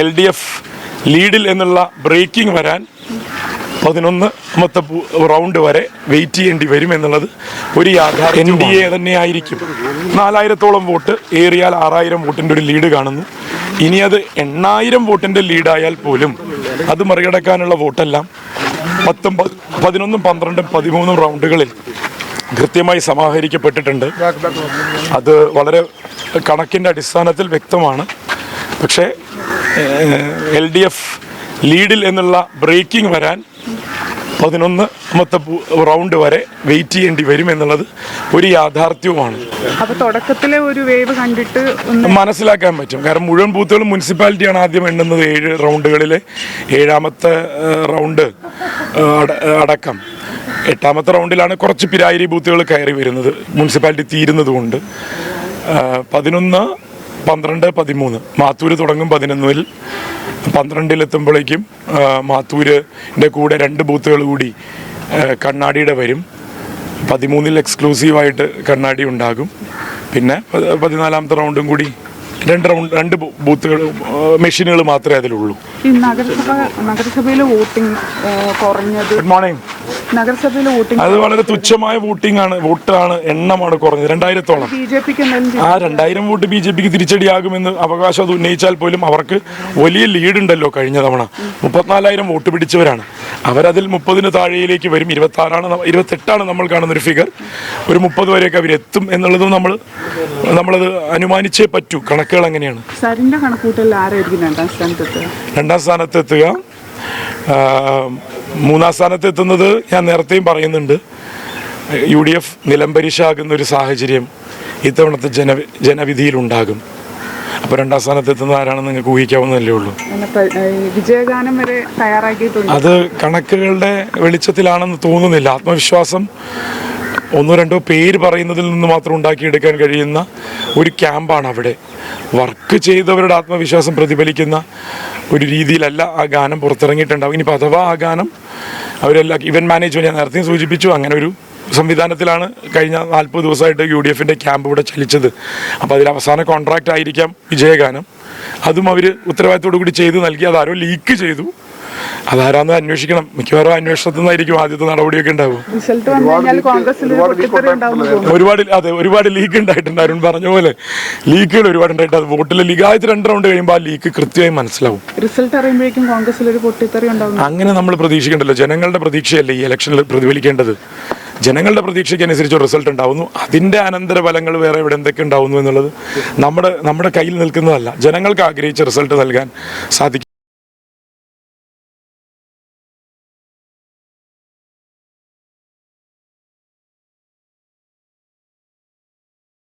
LDF ലീഡിൽ എന്നുള്ള breaking വരാൻ 11ാമത്തെ round വരെ വെയിറ്റ് ചെയ്യേണ്ടി വരും എന്നുള്ളത് ഒരു യാഥാർത്ഥ്യം. NDA തന്നെ ആയിരിക്കും. 4000-ഓളം വോട്ട്, ഏറിയാൽ 6000 വോട്ടിൻ്റെ ഒരു ലീഡ് കാണുന്നു. ഇനി അത് 8000 വോട്ടിൻ്റെ ലീഡായാൽ പോലും അത് മറികടക്കാനുള്ള വോട്ടെല്ലാം 11, 12, 13 റൗണ്ടുകളിൽ കൃത്യമായി സമാഹരിക്കപ്പെട്ടിട്ടുണ്ട്. അത് വളരെ കണക്കിൻ്റെ അടിസ്ഥാനത്തിൽ വ്യക്തമാണ്. പക്ഷേ LDF ലീഡിൽ എന്നുള്ള ബ്രേക്കിംഗ് വരാൻ 11ാമത്തെ റൗണ്ട് വരെ വെയിറ്റ് ചെയ്യേണ്ടി വരും എന്നുള്ളത് ഒരു യാഥാർത്ഥ്യവുമാണ്. അപ്പോൾ തുടക്കത്തിലെ ഒരു വേവ് കണ്ടിട്ട് മനസ്സിലാക്കാൻ പറ്റും. കാരണം മുഴുവൻ ബൂത്തുകളും മുനിസിപ്പാലിറ്റിയാണ് ആദ്യം എണ്ണുന്നത്. 7 റൗണ്ടുകളിലെ 7ാമത്തെ റൗണ്ട് അടക്കം 8ാമത്തെ റൗണ്ടിലാണ് കുറച്ച് പിരായിരി ബൂത്തുകൾ കയറി വരുന്നത്, മുനിസിപ്പാലിറ്റി തീരുന്നത് കൊണ്ട്. 11, 12, 13 മാത്തൂര് തുടങ്ങും. 11-ൽ 12-ലെത്തുമ്പോഴേക്കും മാത്തൂരിൻ്റെ കൂടെ 2 ബൂത്തുകൾ കൂടി കണ്ണാടിയുടെ വരും. 13-ൽ എക്സ്ക്ലൂസീവായിട്ട് കണ്ണാടി ഉണ്ടാകും. പിന്നെ 14ാമത്തെ റൗണ്ടും കൂടി 2 ബൂത്തുകൾ മെഷീനുകൾ മാത്രമേ അതിലുള്ളൂ. ഈ നഗരസഭയിലെ വോട്ടിംഗ് കുറഞ്ഞത്. Good morning. നഗരസഭയിലെ വോട്ടിംഗ് അത് വളരെ തുച്ഛമായ വോട്ടാണ്, എണ്ണമാണ് കുറഞ്ഞത്. 2000-ഓളം. BJPക്ക് 2000 വോട്ട് BJPക്ക് തിരിച്ചടിയാകുമെന്ന് അവകാശം അത് ഉന്നയിച്ചാൽ പോലും അവർക്ക് വലിയ ലീഡ് ഉണ്ടല്ലോ. കഴിഞ്ഞ തവണ 34,000 വോട്ട് പിടിച്ചവരാണ്. അവരതിൽ 30-ന് താഴെയിലേക്ക് വരും. 28 നമ്മൾ കാണുന്നൊരു ഫിഗർ. ഒരു 30 വരെയൊക്കെ അവരെത്തും എന്നുള്ളതും നമ്മളത് അനുമാനിച്ചേ പറ്റൂ. കണക്കുകൾ എങ്ങനെയാണ്? സരിന്റെ കണക്കൂട്ടൽ ആരായിരിക്കും 2ാം സ്ഥാനത്തെത്തുക? 2ാം സ്ഥാനത്തെത്തുക. 3ാം സ്ഥാനത്തെത്തുന്നത് ഞാൻ നേരത്തെയും പറയുന്നുണ്ട്, UDF നിലംപരിശാകുന്ന ഒരു സാഹചര്യം ഇത്തവണത്തെ ജനവിധിയിലുണ്ടാകും. അപ്പോൾ 2ാം സ്ഥാനത്തെത്തുന്നത് ആരാണെന്ന് നിങ്ങൾക്ക് ഊഹിക്കാവുന്നതല്ലേ ഉള്ളൂ. വിജയഗാനം വരെ തയ്യാറാക്കിയിട്ടുണ്ട്. അത് കണക്കുകളുടെ വെളിച്ചത്തിലാണെന്ന് തോന്നുന്നില്ല. ആത്മവിശ്വാസം 1-2 പേര് പറയുന്നതിൽ നിന്ന് മാത്രം ഉണ്ടാക്കിയെടുക്കാൻ കഴിയുന്ന ഒരു ക്യാമ്പാണ് അവിടെ. വർക്ക് ചെയ്തവരുടെ ആത്മവിശ്വാസം പ്രതിഫലിക്കുന്ന ഒരു രീതിയിലല്ല ആ ഗാനം പുറത്തിറങ്ങിയിട്ടുണ്ടാവും. ഇനിയിപ്പോൾ അഥവാ ആ ഗാനം അവരെല്ലാം ഇവൻറ്റ് മാനേജ്മെൻറ്റ് ഞാൻ നേരത്തെ സൂചിപ്പിച്ചു, അങ്ങനെ ഒരു സംവിധാനത്തിലാണ് കഴിഞ്ഞ 40 ദിവസമായിട്ട് UDFൻ്റെ ക്യാമ്പ് ഇവിടെ ചലിച്ചത്. അപ്പോൾ അതിൽ അവസാന കോൺട്രാക്റ്റ് ആയിരിക്കാം വിജയഗാനം. അതും അവർ ഉത്തരവാദിത്തോടു കൂടി ചെയ്ത് നൽകി. അതാരോ ലീക്ക് ചെയ്തു. അതാരാന്ന് അന്വേഷിക്കണം. മിക്കവാറും അന്വേഷണത്തിൽ നിന്നായിരിക്കും ആദ്യത്തെ നടപടിയൊക്കെ ഉണ്ടാവും. ഒരുപാട് ലീക്ക് ഉണ്ടായിട്ടുണ്ട്. അരുൺ പറഞ്ഞ പോലെ ലീക്കുകൾ ഒരുപാട് ഉണ്ടായിട്ട് അത് വോട്ടിലെ ലീക്ക്. ആദ്യത്തെ 2 റൗണ്ട് കഴിയുമ്പോൾ ആ ലീക്ക് കൃത്യമായി മനസ്സിലാവും. റിസൾട്ട് അറിയുമ്പോഴേക്കും കോൺഗ്രസിൽ ഒരു പൊട്ടിത്തെറി ഉണ്ടാവും. അങ്ങനെ നമ്മൾ പ്രതീക്ഷിക്കേണ്ടല്ലോ. ജനങ്ങളുടെ പ്രതീക്ഷയല്ലേ ഈ ഇലക്ഷനിൽ പ്രതിഫലിക്കേണ്ടത്. ജനങ്ങളുടെ പ്രതീക്ഷയ്ക്ക് അനുസരിച്ച് റിസൾട്ട് ഉണ്ടാവുന്നു. അതിൻ്റെ അനന്തരഫലങ്ങൾ വേറെ ഇവിടെ എന്തൊക്കെ ഉണ്ടാവുന്നു എന്നുള്ളത് നമ്മുടെ കയ്യിൽ നിൽക്കുന്നതല്ല. ജനങ്ങൾക്ക് ആഗ്രഹിച്ച റിസൾട്ട് നൽകാൻ സാധിക്കും.